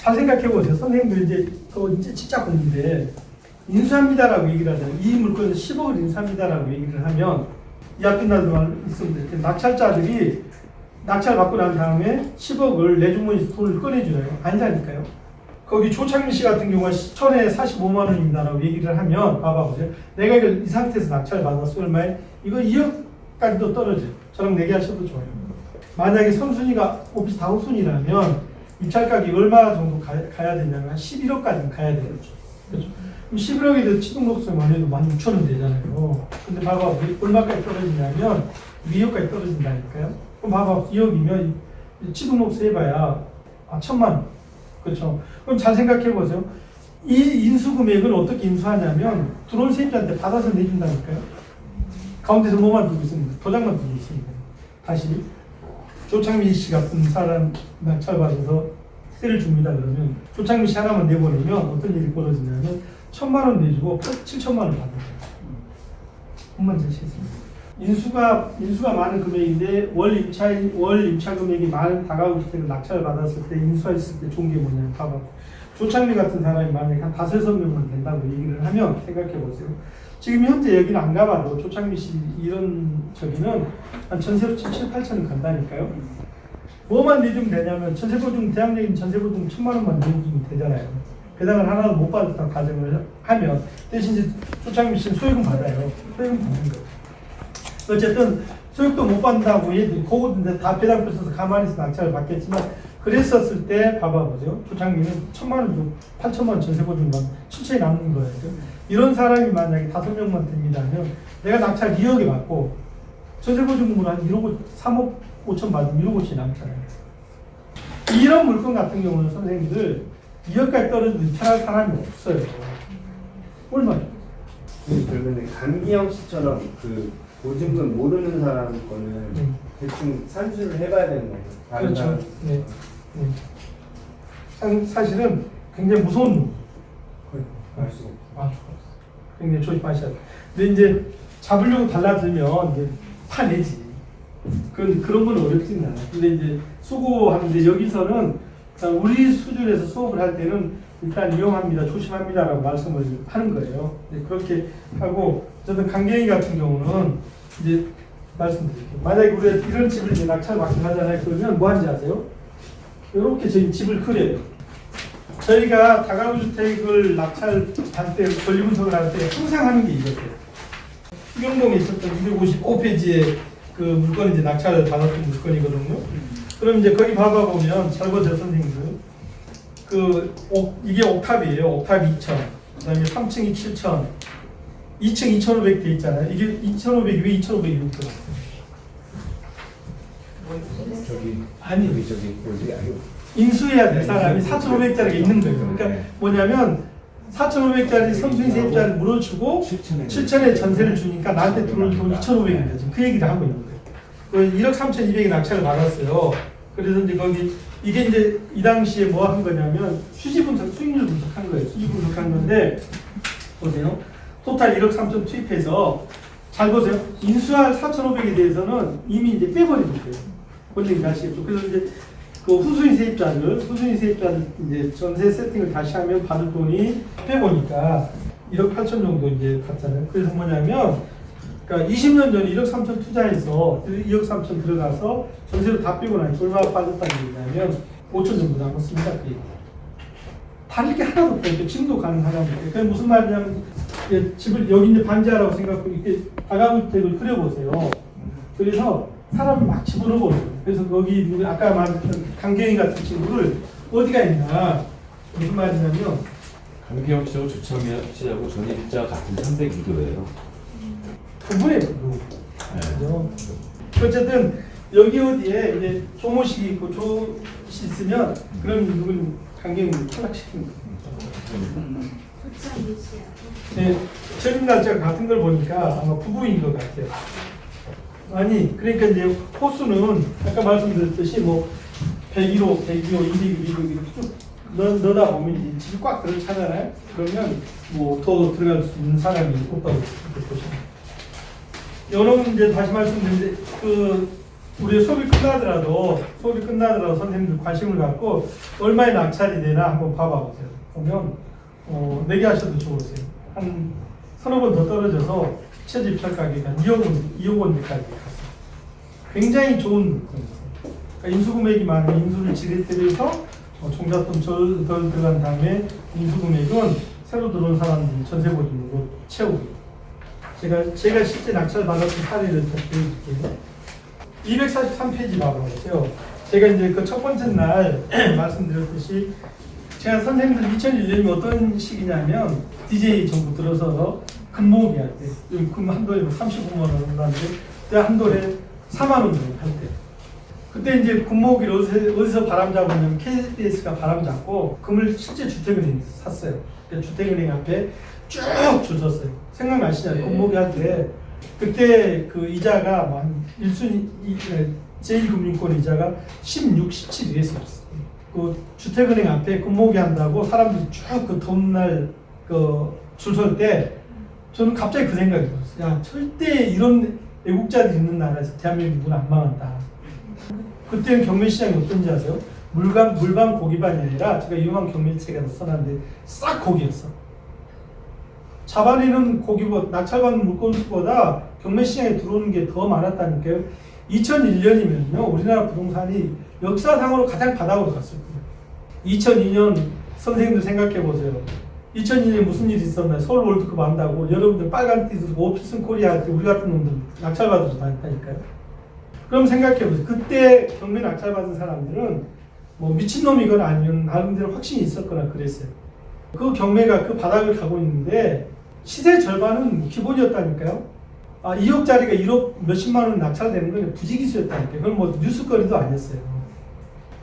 잘 생각해 보세요. 선생님들 이제 그거 이제 진짜 공부인데 인수합니다라고 얘기를 하잖아요. 이 물건을 10억을 인수합니다라고 얘기를 하면 이 앞에 나도 있으면 이렇게 낙찰자들이 낙찰 받고 난 다음에 10억을 내 주머니에서 돈을 꺼내줘요. 아니라니까요. 거기 조창민 씨 같은 경우가 천에 45만 원입니다라고 얘기를 하면 봐보세요. 내가 이걸 이 상태에서 낙찰 받았어. 얼마에? 이거 2억까지도 떨어져요. 저랑 얘기하셔도 좋아요. 만약에 선순위가 오피스 다운순위라면 입찰가격이 얼마 정도 가야 되냐면 한 11억까지 가야 되겠죠. 그렇죠? 그럼 11억에 취등록세만 해도 16,000원 되잖아요. 근데 봐봐, 얼마까지 떨어지냐면 2억까지 떨어진다니까요. 그럼 봐봐, 2억이면 취등록세 해봐야 1,000만 원. 그렇죠? 그럼 잘 생각해 보세요. 이 인수 금액은 어떻게 인수하냐면 들어온 세입자한테 받아서 내준다니까요. 가운데서 뭐만 두고 있습니다. 도장만 두고 있습니다. 다시 조창민 씨 같은 사람 낙찰받아서 세를 줍니다. 그러면 조창민 씨 하나만 내보내면 어떤 일이 벌어지냐면 1,000만 원 내주고 7천만 원 받는 거예요. 한번 제시했습니다. 인수가 많은 금액인데 월 임차 금액이 많은 다가구 주택을 낙찰을 받았을 때 인수했을 때 좋은 게 뭐냐면 봐봐. 조창민 같은 사람이 만약에 한 5-6명만 된다고 얘기를 하면 생각해 보세요. 지금 현재 여기는 안 가봐도 조창민 씨 이런 저기는 한 전세로 7-8천은 간다니까요. 뭐만 내주면 되냐면 전세보증 대학내인 전세보증 1,000만 원만 내주면 되잖아요. 배당을 하나도 못 받았다는 가정을 하면 대신 이제 조창민 씨는 소유금 받아요. 소유금 받는 거예요. 어쨌든 소유도 못 받는다고 얘들 그거 다 배당 뺏어서 가만히 있어 낙찰을 받겠지만 그랬었을 때 봐보세요. 조창민은 1,000만 원 주고 8천만 원 전세보증만 7천이 남는 거예요. 이런 사람이 만약에 5명만 됩니다 하면 내가 낙찰 2억에 받고 전세보증금으로 한 1억 3억 5천 받으면 1억 5천이 남잖아요. 이런 물건 같은 경우는 선생님들 2억까지 떨어져도 입찰할 사람이 없어요. 얼마죠? 그러면 강기영 씨처럼 그 보증금 모르는 사람 거는 대충 산수를 해봐야 되는 거죠. 그렇죠. 네. 사실은 굉장히 무서운 놈. 알 수가 없어. 굉장히 조심하셔야 돼요. 근데 이제 잡으려고 달라들면 이제 파내지. 그런 건 어렵진 않아요. 근데 이제 수고하는데 여기서는 우리 수준에서 수업을 할 때는 일단 이용합니다, 조심합니다라고 말씀을 하는 거예요. 그렇게 하고 저는 강경희 같은 경우는 이제 말씀드릴게요. 만약에 우리가 이런 집을 이제 낙찰 받긴 하잖아요. 그러면 뭐 하는지 아세요? 이렇게 저희 집을 그려요. 저희가 다가구 주택을 낙찰 할 때, 권리 분석을 할 때 항상 하는 게 이거예요. 수경동에 있었던 255페이지에 그 물건이 이제 낙찰을 받았던 물건이거든요. 그럼 이제 거기 봐보면 잘 보세요, 선생님들. 이게 옥탑이에요. 옥탑 2,000. 그 다음에 3층이 7,000. 2층 2,500 돼 있잖아요. 이게 2,500이 왜 2,500이 이렇게 나왔어요? 아니, 인수해야 될 사람이 4,500짜리가 있는 거예요. 그러니까 뭐냐면 4,500짜리 선수인 세입자를 물어주고 7,000에 전세를 주니까 나한테 들어올 돈 2,500입니다. 지금 그 얘기를 하고 있는 거예요. 1억 3,200에 낙찰을 받았어요. 그래서 이제 거기 이게 이제 이 당시에 뭐 한 거냐면 수익률 분석한 거예요. 수익 분석한 건데 보세요. 토탈 1억 3천 투입해서 잘 보세요. 인수할 4,500에 대해서는 이미 이제 빼버린 거예요. 본인이 아시겠죠. 그래서 이제 그 후수인 세입자들 이제 전세 세팅을 다시 하면 받을 돈이 빼보니까 1억 8천 정도 이제 갔잖아요. 그래서 뭐냐면 그러니까 20년 전에 1억 3천 투자해서 2억 3천 들어가서 전세로 다 빼고 나니 얼마나 빠졌다는 얘기냐면 5천 정도 남았습니다. 그 얘기. 다를 게 하나도 없어요. 지금도 가능하다는 거예요. 그게 무슨 말이냐면 집을 여기 이제 반지하라고 생각하고 이렇게 다가구 주택을 그려보세요. 그래서 사람을 막 집어넣어버려요. 그래서 거기 아까 말했던 강경희 같은 친구를 어디가 있나 무슨 말이냐면 강기영 씨하고 조창민 씨하고 전입자 같은 302도예요. 그분의 어쨌든 여기 어디에 이제 조모식이 있고 조씨 있으면 그럼 누군 강경희를 탈락시키는 거예요. 네, 전입 날짜 같은 걸 보니까 아마 부부인 것 같아요. 아니 그러니까 이제 호수는 아까 말씀드렸듯이 뭐 101호, 102호, 202호 이렇게 쭉 넣다 보면 이제 집이 꽉 들어차잖아요. 그러면 뭐 더 들어갈 수 있는 사람이 없다고 이렇게 보시면. 여러 문제 다시 말씀드리는데 우리 수업이 끝나더라도 선생님들 관심을 갖고 얼마에 낙찰이 되나 한번 봐봐 보세요. 보면 내기하셔도 좋으세요. 한 서너 번 더 떨어져서 최저 입찰 가격이 한 2억 원까지 갔어요. 굉장히 좋은 물건이에요. 그러니까 인수 금액이 많은 인수를 지렛대서 종잣돈 덜 들어간 다음에 인수 금액은 새로 들어온 사람들 전세 보증으로 채우고. 제가 실제 낙찰 받았던 사례를 더 보여드릴게요. 243페이지 봐보세요. 제가 이제 그 첫 번째 날 말씀드렸듯이 제가 선생님들 2001년이 어떤 시기냐면 DJ 정부 들어서 근무기 할 때, 여기 근무 한 달에 35만 원 하는데 내가 한 달에 4만 원 정도 할 때. 그때 이제 근무기를 어디서 바람 잡았냐면 KBS가 바람 잡고 금을 실제 주택은행 샀어요. 주택은행 앞에 쭉 줄 섰어요. 생각나시잖아요. 근무기 할 때. 그때 그 이자가 한 1순위 제1금융권 이자가 16, 17 이랬어요. 그 주택은행 앞에 근무기 한다고 사람들이 쭉 그 더운 날 그 줄 설 때 저는 갑자기 그 생각이 들었어요. 야, 절대 이런 애국자들이 있는 나라에서 대한민국은 안 망한다. 그때는 경매 시장이 어떤지 아세요? 물방 고기반이 아니라 제가 유명한 경매책에서 써놨는데 싹 고기였어. 잡아내는 고기보다 낙찰받는 물건 수보다 경매 시장에 들어오는 게 더 많았다니까요. 2001년이면요 우리나라 부동산이 역사상으로 가장 바닥으로 갔을 거예요. 2002년 선생님들 생각해 보세요. 2002년에 무슨 일이 있었나요? 서울 월드컵 한다고 여러분들 빨간 띠 들고 오피슨 코리아 할 때 우리 같은 놈들 낙찰받아서 다녔다니까요. 그럼 생각해 보세요. 그때 경매 낙찰받은 사람들은 뭐 미친놈이거나 아니면 나름대로 확신이 있었거나 그랬어요. 그 경매가 그 바닥을 가고 있는데 시세 절반은 기본이었다니까요. 2억짜리가 1억 몇십만 원 낙찰되는 건 부지기수였다니까요. 그건 뭐 뉴스거리도 아니었어요.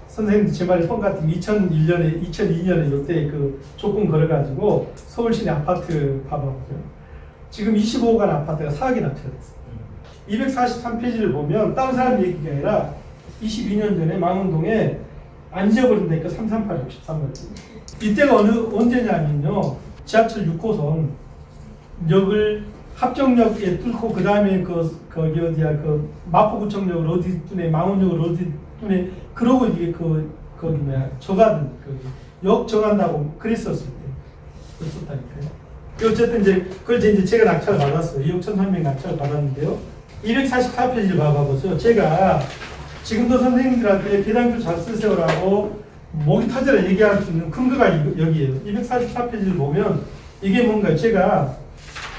선생님도 제 말이 뻥 같은 2002년에 이때 그 조건 걸어가지고 서울시내 아파트 봐봐보세요. 지금 25억 원 아파트가 4억이 낙찰됐어요. 243페이지를 보면 다른 사람 얘기가 아니라 22년 전에 망원동에 안 지어버린다니까 338, 63번. 이때가 언제냐면요. 지하철 6호선 역을 합정역에 뚫고 그 다음에 거기 어디야 그 마포구청역을 어디 뚫네 망원역을 어디 뚫네 그러고 이게 거기 뭐야 정하든 역 정한다고 그랬었을 때 그랬었다니까요. 어쨌든 이제 그걸 이제 제가 낙찰을 받았어요. 2억 1,300 낙찰을 받았는데요. 244페이지를 봐보세요. 제가 지금도 선생님들한테 배당표 잘 쓰세요라고 목이 터져라 얘기할 수 있는 근거가 여기에요. 244페이지를 보면 이게 뭔가요? 제가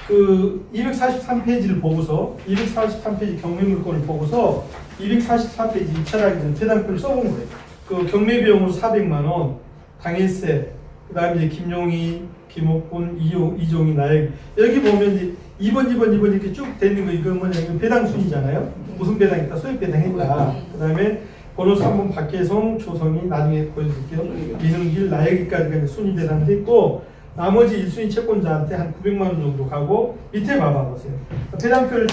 그 243페이지를 보고서 243페이지 경매물건을 보고서 244페이지 입찰하기 전에 배당표를 써본 거예요. 그 경매 비용으로 400만 원, 당일세, 그 다음에 이제 김용희, 김옥군, 이종희, 나액 여기 보면 이제 2번 이렇게 쭉 되는 거 이거 뭐냐면 배당 순이잖아요. 무슨 배당했다? 소액 배당했다. 그 다음에 번호 3번 박혜성, 조성희 나중에 보여드릴게요. 이승길, 나액이까지가 순위 배당도 있고 나머지 1순위 채권자한테 한 900만 원 정도 가고 밑에 봐보세요. 배당표를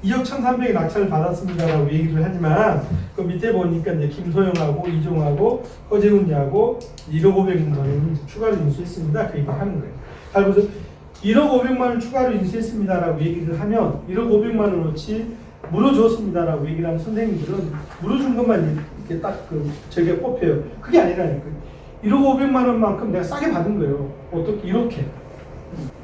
2억 1,300에 낙찰을 받았습니다라고 얘기를 하지만 그 밑에 보니까 이제 김소영하고 이종하고 허재훈이하고 1억 500만 원을 추가로 인수했습니다. 그 얘기를 하는 거예요. 잘 보세요. 1억 500만 원 추가로 인수했습니다라고 얘기를 하면 1억 500만 원어치 물어줬습니다라고 얘기를 하면 선생님들은 물어준 것만 이렇게 딱 저기가 꼽혀요. 그게 아니라니까요. 1억 500만 원만큼 내가 싸게 받은 거예요. 어떻게 이렇게.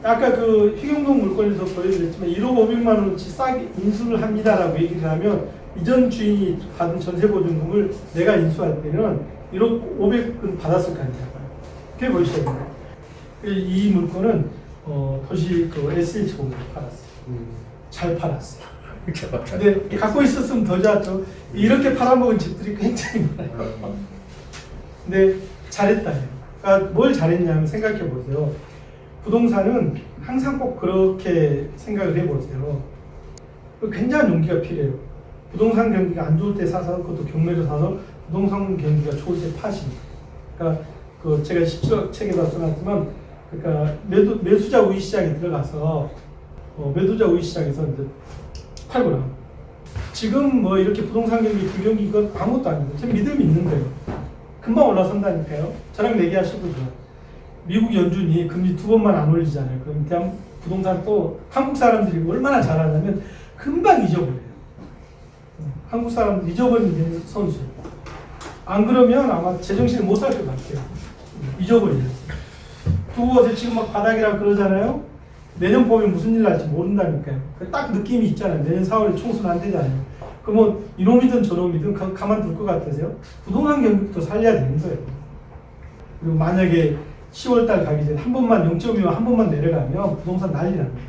아까 그 휘경동 물건에서 보여드렸지만 1억 500만 원어치 싸게 인수를 합니다라고 얘기를 하면 이전 주인이 받은 전세보증금을 내가 인수할 때는 1억 500은 받았을 거 아니에요. 그게 보이셔야 돼요. 이 물건은 도시 SH공으로 팔았어요. 잘 팔았어요. 근데 갖고 있었으면 더 좋았죠. 이렇게 팔아먹은 집들이 굉장히 많아요. 근데 잘했다. 그러니까 뭘 잘했냐면 생각해 보세요. 부동산은 항상 꼭 그렇게 생각을 해보세요. 굉장한 용기가 필요해요. 부동산 경기가 안 좋을 때 사서 그것도 경매로 사서 부동산 경기가 좋을 때 파십니다. 그러니까 제가 17억 책에다 써놨지만 그러니까 매수자 우위 시장에 들어가서 매도자 우위 시장에서 이제 팔고 나옵니다. 지금 뭐 이렇게 부동산 경기 불경기 이건 아무것도 아니고 제 믿음이 있는 거예요. 금방 올라선다니까요. 저랑 얘기하시고 좋아요. 미국 연준이 금리 2번만 안 올리잖아요. 그럼 대한 부동산 또 한국 사람들이 얼마나 잘하냐면 금방 잊어버려요. 한국 사람 잊어버리는 선수. 안 그러면 아마 제정신을 못 살 것 같아요. 잊어버려요. 두고 어제 지금 막 바닥이라 그러잖아요. 내년 봄에 무슨 일 날지 모른다니까요. 딱 느낌이 있잖아요. 내년 4월에 총선 안 되잖아요. 그러면 이놈이든 저놈이든 가만둘 것 같으세요? 부동산 경기부터 살려야 되는 거예요. 그리고 만약에 10월달 가기 전에 한 번만 0.25 한 번만 내려가면 부동산 난리 납니다.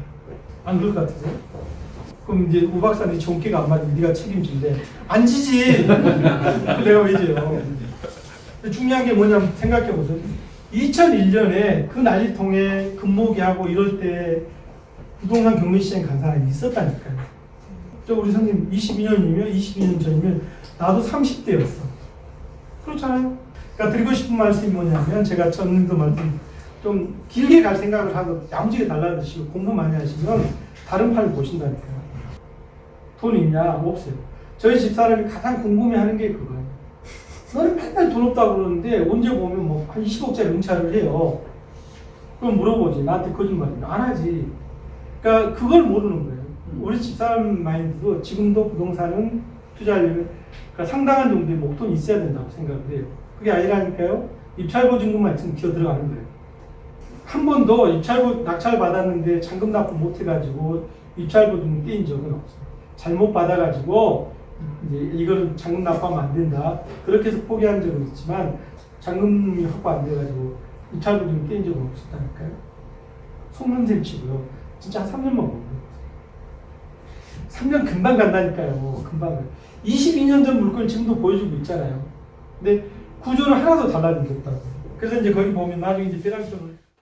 안 그럴 것 같으세요? 그럼 이제 우 박사님 정기가 안 맞으면 네가 책임진대. 안 지지. 내가 왜 져요? 중요한 게 뭐냐면 생각해 보세요. 2001년에 그 난리통에 금모기하고 이럴 때 부동산 경매시장에 간 사람이 있었다니까요. 저 우리 선생님 22년 전이면 나도 30대였어. 그렇잖아요. 그러니까 드리고 싶은 말씀이 뭐냐면 제가 전도 말씀 좀 길게 갈 생각을 하고 야무지게 달라드시고 공부 많이 하시면 다른 판을 보신다니까요. 돈 있냐? 없어요. 저희 집사람이 가장 궁금해하는 게 그거예요. 너는 맨날 돈 없다고 그러는데 언제 보면 뭐 한 20억짜리 응찰을 해요. 그럼 물어보지. 나한테 거짓말이야. 안 하지. 그러니까 그걸 모르는 거예요. 우리 집사람 마인드도 지금도 부동산은 투자하려면 그러니까 상당한 정도의 목돈이 있어야 된다고 생각을 해요. 그게 아니라니까요. 입찰보증금만 있으면 기어 들어가는 거예요. 한 번도 입찰보 낙찰 받았는데 잔금 납부 못 해가지고 입찰보증금 떼인 적은 없어요. 잘못 받아가지고 이제 이걸 잔금 납부하면 안 된다. 그렇게 해서 포기한 적은 있지만 잔금이 확보 안 돼가지고 입찰보증금 떼인 적은 없었다니까요. 속는셈 치고요. 진짜 한 3년만 먹는 거예요. 3년 금방 간다니까요. 금방. 22년 전 물건 지금도 보여주고 있잖아요. 근데 구조는 하나도 달라진 게 없다고. 그래서 이제 거기 보면 나중에 이제 벼랑촌을